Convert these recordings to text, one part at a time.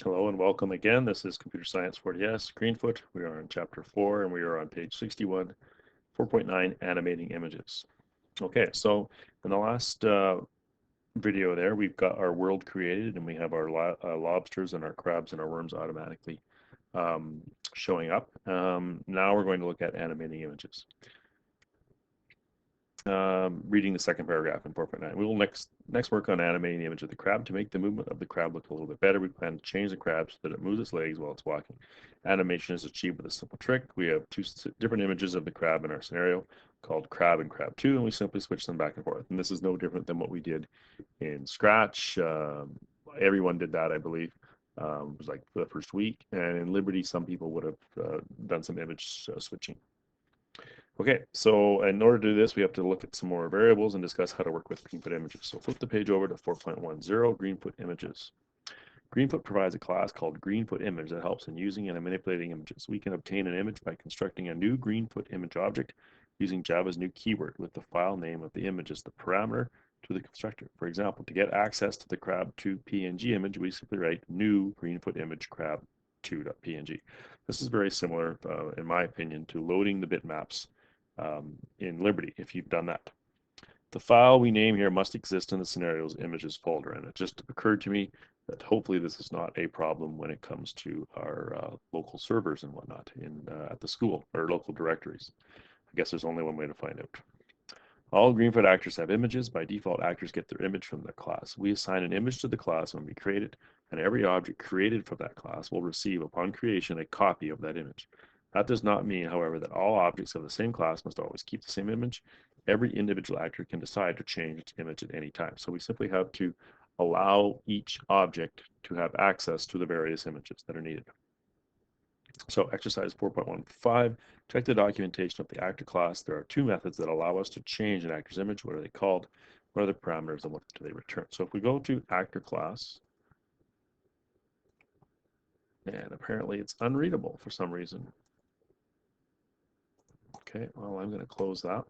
Hello and welcome again. This is Computer Science 40S, Greenfoot. We are on Chapter 4 and we are on page 61, 4.9, Animating Images. Okay, so in the last video there, we've got our world created and we have our lobsters and our crabs and our worms automatically showing up. Now we're going to look at animating images. Reading the second paragraph in 4.9. We will next work on animating the image of the crab. To make the movement of the crab look a little bit better, we plan to change the crab so that it moves its legs while it's walking. Animation is achieved with a simple trick. We have two different images of the crab in our scenario called crab and crab 2, and we simply switch them back and forth. And this is no different than what we did in Scratch. Everyone did that, I believe. It was like for the first week. And in Liberty, some people would have done some image switching. Okay, so in order to do this, we have to look at some more variables and discuss how to work with Greenfoot images. So flip the page over to 4.10, Greenfoot images. Greenfoot provides a class called Greenfoot image that helps in using and manipulating images. We can obtain an image by constructing a new Greenfoot image object using Java's new keyword with the file name of the image as the parameter to the constructor. For example, to get access to the crab2 PNG image, we simply write new Greenfoot image crab2.png. This is very similar, in my opinion, to loading the bitmaps in Liberty, if you've done that. The file we name here must exist in the scenarios images folder, and it just occurred to me that hopefully this is not a problem when it comes to our local servers and whatnot at the school or local directories. I guess there's only one way to find out. All Greenfoot actors have images. By default, actors get their image from the class. We assign an image to the class when we create it, and every object created from that class will receive, upon creation, a copy of that image. That does not mean, however, that all objects of the same class must always keep the same image. Every individual actor can decide to change its image at any time. So we simply have to allow each object to have access to the various images that are needed. So exercise 4.15, check the documentation of the actor class. There are two methods that allow us to change an actor's image. What are they called? What are the parameters and what do they return? So if we go to actor class, and apparently it's unreadable for some reason. Okay, well, I'm going to close that.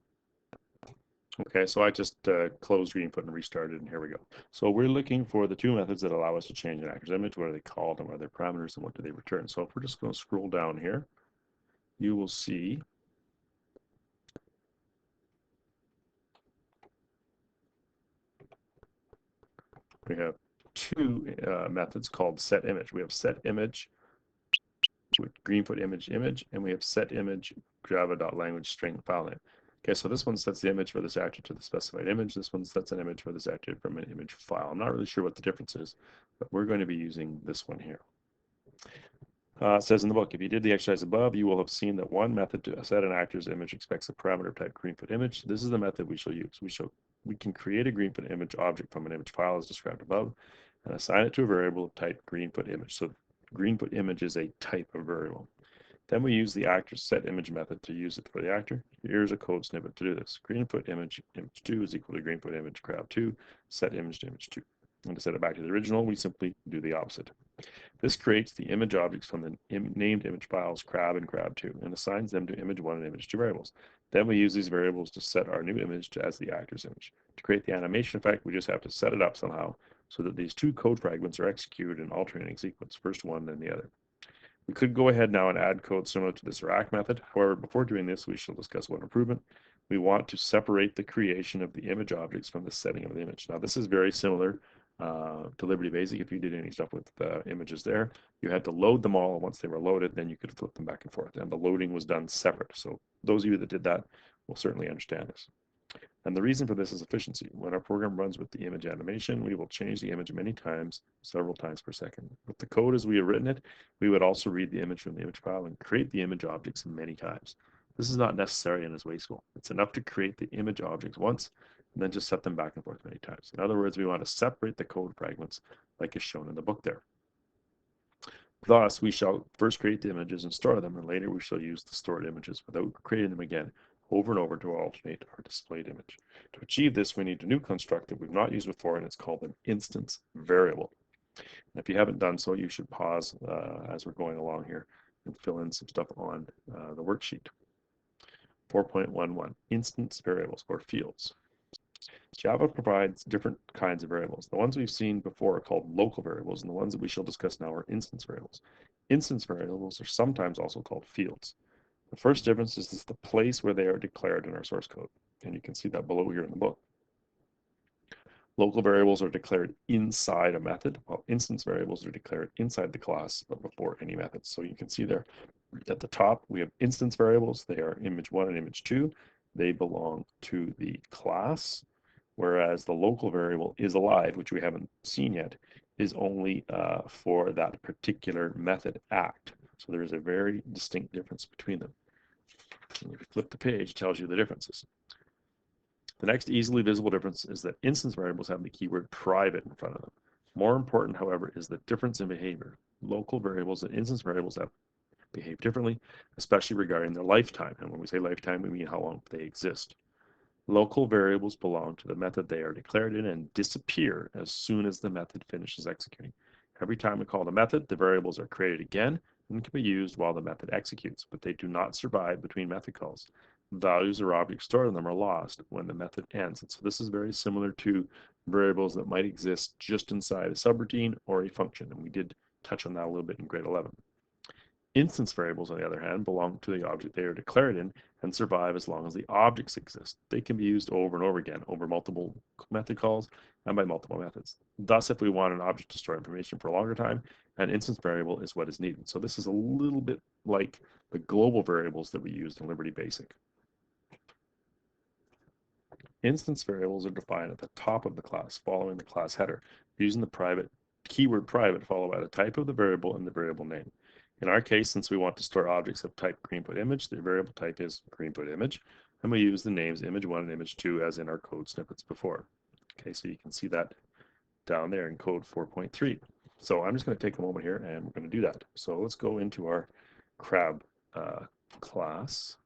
Okay, so I just closed Greenfoot and restarted, and here we go. So we're looking for the two methods that allow us to change an actor's image. What are they called, and what are their parameters, and what do they return? So if we're just going to scroll down here, you will see we have two methods called set image. We have set image with Greenfoot image, and we have set image java.language string file name. Okay, so this one sets the image for this actor to the specified image. This one sets an image for this actor from an image file. I'm not really sure what the difference is, but we're going to be using this one here. It says in the book, if you did the exercise above, you will have seen that one method to set an actor's image expects a parameter type Greenfoot image. This is the method we shall use. We can create a Greenfoot image object from an image file as described above and assign it to a variable of type Greenfoot image. So Greenfoot image is a type of variable. Then we use the actor's set image method to use it for the actor. Here's a code snippet to do this. Greenfoot image 2 is equal to Greenfoot image crab2 set image to image 2. And to set it back to the original, we simply do the opposite. This creates the image objects from the named image files crab and crab2 and assigns them to image1 and image2 variables. Then we use these variables to set our new image as the actor's image. To create the animation effect, we just have to set it up somehow so that these two code fragments are executed in alternating sequence, first one, then the other. We could go ahead now and add code similar to this rack method. However, before doing this, we shall discuss one improvement. We want to separate the creation of the image objects from the setting of the image. Now, this is very similar to Liberty Basic. If you did any stuff with images there, you had to load them all. Once they were loaded, then you could flip them back and forth. And the loading was done separate. So those of you that did that will certainly understand this. And the reason for this is efficiency. When our program runs with the image animation, we will change the image many times, several times per second. With the code as we have written it, we would also read the image from the image file and create the image objects many times. This is not necessary and is wasteful. It's enough to create the image objects once and then just set them back and forth many times. In other words, we want to separate the code fragments like is shown in the book there. Thus, we shall first create the images and store them, and later we shall use the stored images without creating them again over and over to alternate our displayed image. To achieve this, we need a new construct that we've not used before, and it's called an instance variable. And if you haven't done so, you should pause as we're going along here and fill in some stuff on the worksheet. 4.11, instance variables or fields. Java provides different kinds of variables. The ones we've seen before are called local variables, and the ones that we shall discuss now are instance variables. Instance variables are sometimes also called fields. The first difference is the place where they are declared in our source code, and you can see that below here in the book. Local variables are declared inside a method, while instance variables are declared inside the class but before any methods. So you can see there at the top, we have instance variables. They are image1 and image2. They belong to the class, whereas the local variable is alive, which we haven't seen yet, is only for that particular method act. So there's a very distinct difference between them. And if you flip the page, it tells you the differences. The next easily visible difference is that instance variables have the keyword private in front of them. More important, however, is the difference in behavior. Local variables and instance variables have behave differently, especially regarding their lifetime. And when we say lifetime, we mean how long they exist. Local variables belong to the method they are declared in and disappear as soon as the method finishes executing. Every time we call the method, the variables are created again and can be used while the method executes, but they do not survive between method calls. Values or objects stored in them are lost when the method ends. And so this is very similar to variables that might exist just inside a subroutine or a function. And we did touch on that a little bit in grade 11. Instance variables, on the other hand, belong to the object they are declared in and survive as long as the objects exist. They can be used over and over again over multiple method calls and by multiple methods. Thus, if we want an object to store information for a longer time, an instance variable is what is needed. So this is a little bit like the global variables that we used in Liberty Basic. Instance variables are defined at the top of the class following the class header, using the keyword private followed by the type of the variable and the variable name. In our case, since we want to store objects of type Greenfoot image, the variable type is Greenfoot image, and we use the names image1 and image2 as in our code snippets before. Okay, so you can see that down there in code 4.3. So I'm just going to take a moment here and we're going to do that. So let's go into our crab class.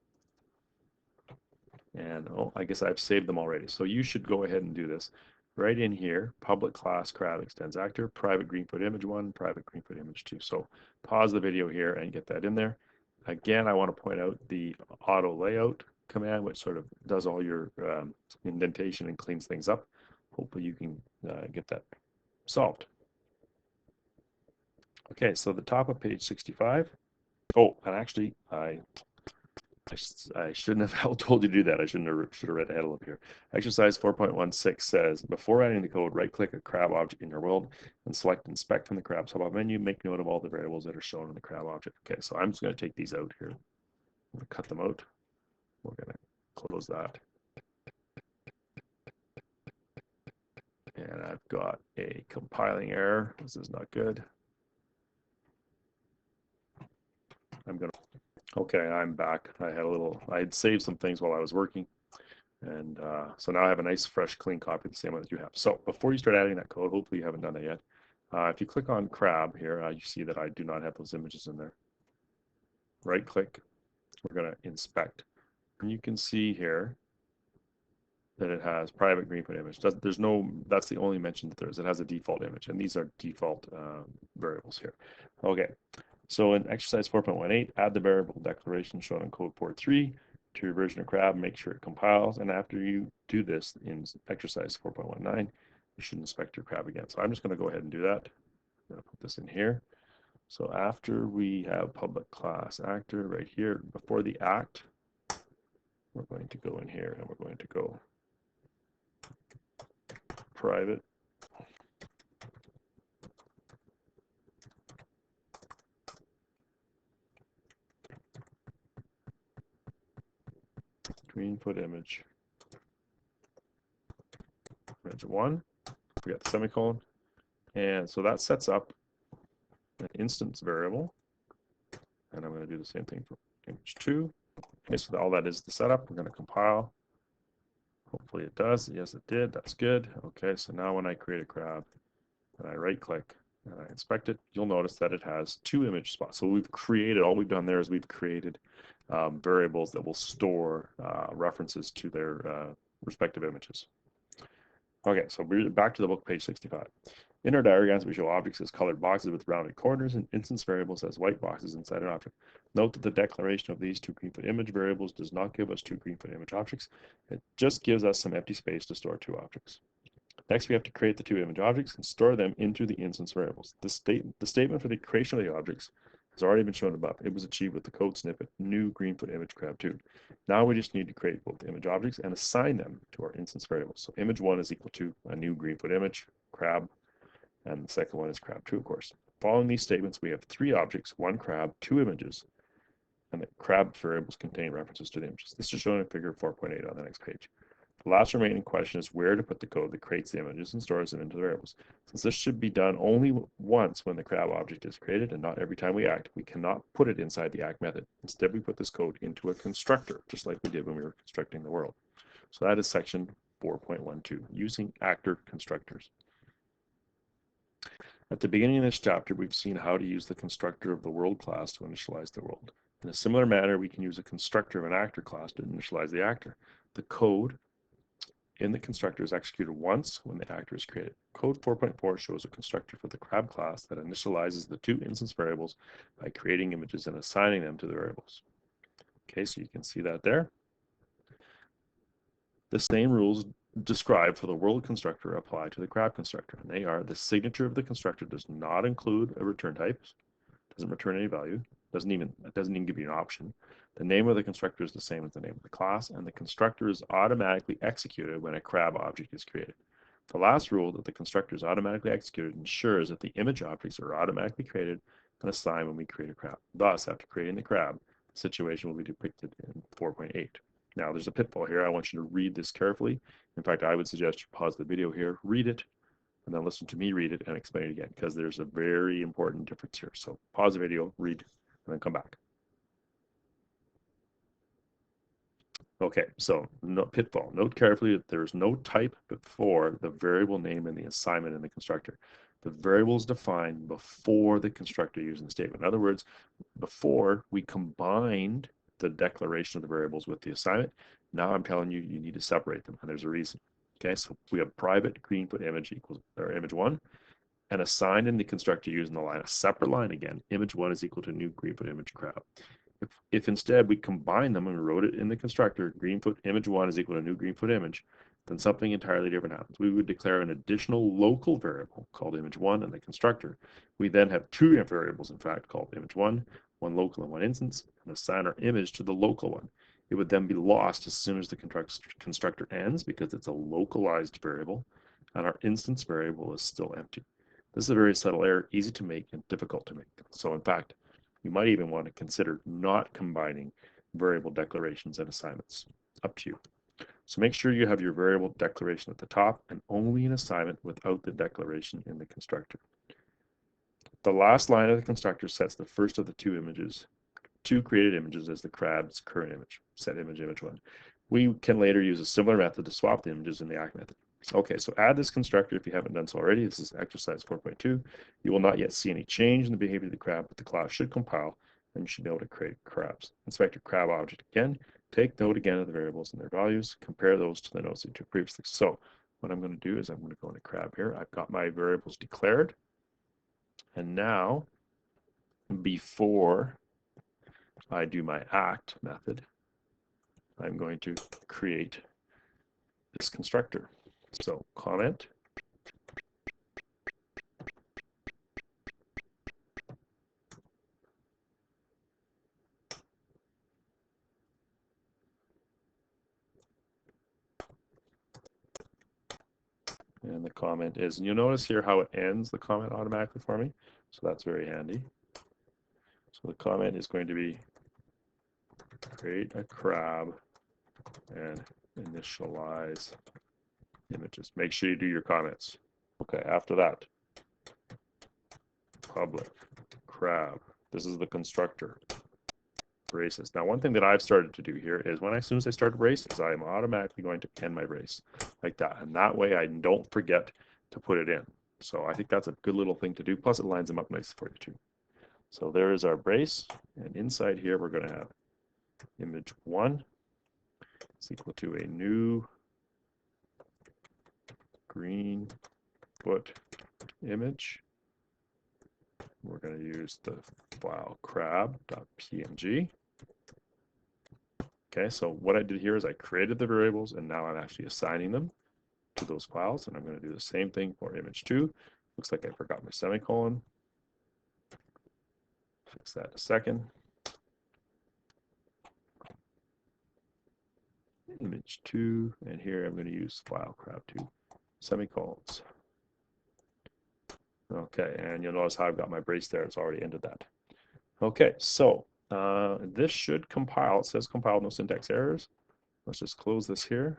And oh, I guess I've saved them already. So you should go ahead and do this. Right in here, public class crab extends actor, private Greenfoot image 1, private Greenfoot image 2. So pause the video here and get that in there. Again, I want to point out the auto layout command, which sort of does all your indentation and cleans things up. Hopefully you can get that solved. Okay, so the top of page 65. Oh, and actually, I shouldn't have told you to do that. I should have read ahead a little here. Exercise 4.16 says, before adding the code, right-click a crab object in your world and select Inspect from the crab sub menu. Make note of all the variables that are shown in the crab object. Okay, so I'm just going to take these out here. I'm going to cut them out. We're going to close that. And I've got a compiling error. This is not good. Okay, I'm back. I had saved some things while I was working. And so now I have a nice, fresh, clean copy, the same one that you have. So before you start adding that code, hopefully you haven't done that yet. If you click on crab here, you see that I do not have those images in there. Right click, we're going to inspect. And you can see here that it has private Greenfoot image. That's the only mention that there is. It has a default image, and these are default variables here. Okay, so in exercise 4.18, add the variable declaration shown in code port 3 to your version of crab, make sure it compiles, and after you do this in exercise 4.19, you should inspect your crab again. So I'm just going to go ahead and do that. I'm going to put this in here. So after we have public class actor right here, before the act, we're going to go in here and we're going to go private Greenfoot image 1. We got the semicolon, and so that sets up an instance variable, and I'm going to do the same thing for image 2. Okay, so all that is the setup. We're going to compile. Hopefully it does. Yes, it did. That's good. Okay, so now when I create a crab and I right click and I inspect it, you'll notice that it has 2 image spots. So all we've done there is we've created variables that will store references to their respective images. Okay, so we're back to the book, page 65. In our diagrams, we show objects as colored boxes with rounded corners and instance variables as white boxes inside an object. Note that the declaration of these two Greenfoot image variables does not give us two Greenfoot image objects. It just gives us some empty space to store two objects. Next, we have to create the two image objects and store them into the instance variables. The statement for the creation of the objects has already been shown above. It was achieved with the code snippet new Greenfoot image crab2. Now we just need to create both image objects and assign them to our instance variables. So image 1 is equal to a new Greenfoot image, crab, and the second one is crab2, of course. Following these statements, we have three objects, one crab, two images, and the crab variables contain references to the images. This is shown in figure 4.8 on the next page. The last remaining question is where to put the code that creates the images and stores them into the variables. Since this should be done only once when the crab object is created and not every time we act, we cannot put it inside the act method. Instead, we put this code into a constructor, just like we did when we were constructing the world. So that is section 4.12, using actor constructors. At the beginning of this chapter, we've seen how to use the constructor of the world class to initialize the world. In a similar manner, we can use a constructor of an actor class to initialize the actor. The code in the constructor is executed once when the actor is created. Code 4.4 shows a constructor for the crab class that initializes the two instance variables by creating images and assigning them to the variables. Okay, so you can see that there. The same rules described for the world constructor apply to the crab constructor, and they are: the signature of the constructor does not include a return type, doesn't return any value, doesn't even give you an option. The name of the constructor is the same as the name of the class, and the constructor is automatically executed when a crab object is created. The last rule, that the constructor is automatically executed, ensures that the image objects are automatically created and assigned when we create a crab. Thus, after creating the crab, the situation will be depicted in 4.8. Now, there's a pitfall here. I want you to read this carefully. In fact, I would suggest you pause the video here, read it, and then listen to me read it and explain it again, because there's a very important difference here. So pause the video, read, and then come back. Okay, so pitfall. Note carefully that there is no type before the variable name in the assignment in the constructor. The variable is defined before the constructor using the statement. In other words, before we combined the declaration of the variables with the assignment, now I'm telling you, you need to separate them, and there's a reason. Okay, so we have private Greenfoot image equals, or image 1, and assigned in the constructor using the line, a separate line again, image 1 is equal to new Greenfoot image crab. If instead we combine them and we wrote it in the constructor, Greenfoot image 1 is equal to new Greenfoot image, then something entirely different happens. We would declare an additional local variable called image 1 in the constructor. We then have two variables, in fact, called image 1, one local and one instance, and assign our image to the local one. It would then be lost as soon as the constructor ends because it's a localized variable, and our instance variable is still empty. This is a very subtle error, easy to make and difficult to make. So in fact, you might even want to consider not combining variable declarations and assignments. Up to you. So make sure you have your variable declaration at the top and only an assignment without the declaration in the constructor. The last line of the constructor sets the first of the two created images as the crab's current image, set image 1. We can later use a similar method to swap the images in the act method. Okay, so add this constructor if you haven't done so already. This is exercise 4.2. You will not yet see any change in the behavior of the crab, but the class should compile, and you should be able to create crabs. Inspect your crab object again. Take note again of the variables and their values. Compare those to the notes that you took previously. So what I'm going to do is I'm going to go into crab here. I've got my variables declared. And now, before I do my act method, I'm going to create this constructor. So comment, and the comment is, and you'll notice here how it ends the comment automatically for me. So that's very handy. So the comment is going to be create a crab and initialize images. Make sure you do your comments. Okay, after that, public crab. This is the constructor. Braces. Now, one thing that I've started to do here is as soon as I start braces, I'm automatically going to end my brace like that. And that way I don't forget to put it in. So I think that's a good little thing to do. Plus it lines them up nice for you too. So there is our brace. And inside here, we're going to have image 1 is equal to a new Greenfoot image. We're going to use the file crab.png. Okay, so what I did here is I created the variables, and now I'm actually assigning them to those files, and I'm going to do the same thing for image 2. Looks like I forgot my semicolon. Fix that in a second. Image 2, and here I'm going to use file crab2 semicolons. Okay, and you'll notice how I've got my brace there. It's already ended that. Okay, so this should compile. It says compile, no syntax errors. Let's just close this here.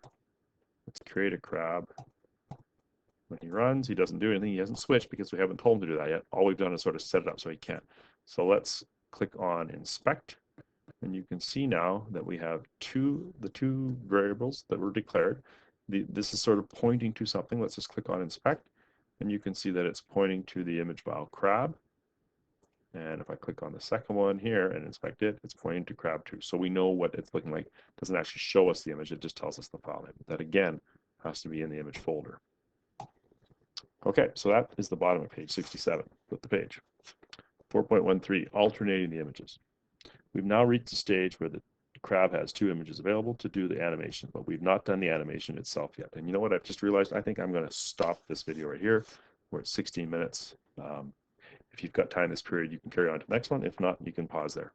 Let's create a crab. When he runs, he doesn't do anything. He hasn't switched because we haven't told him to do that yet. All we've done is sort of set it up so he can't. So let's click on inspect, and you can see now that we have the two variables that were declared. This is sort of pointing to something. Let's just click on inspect, and you can see that it's pointing to the image file crab. And if I click on the second one here and inspect it, it's pointing to crab2. So we know what it's looking like. It doesn't actually show us the image. It just tells us the file name. That, again, has to be in the image folder. Okay, so that is the bottom of page 67. Flip the page. 4.13, alternating the images. We've now reached the stage where the crab has 2 images available to do the animation, but we've not done the animation itself yet. And you know what? I've just realized I think I'm going to stop this video right here. We're at 16 minutes. If you've got time this period, you can carry on to the next one. If not, you can pause there.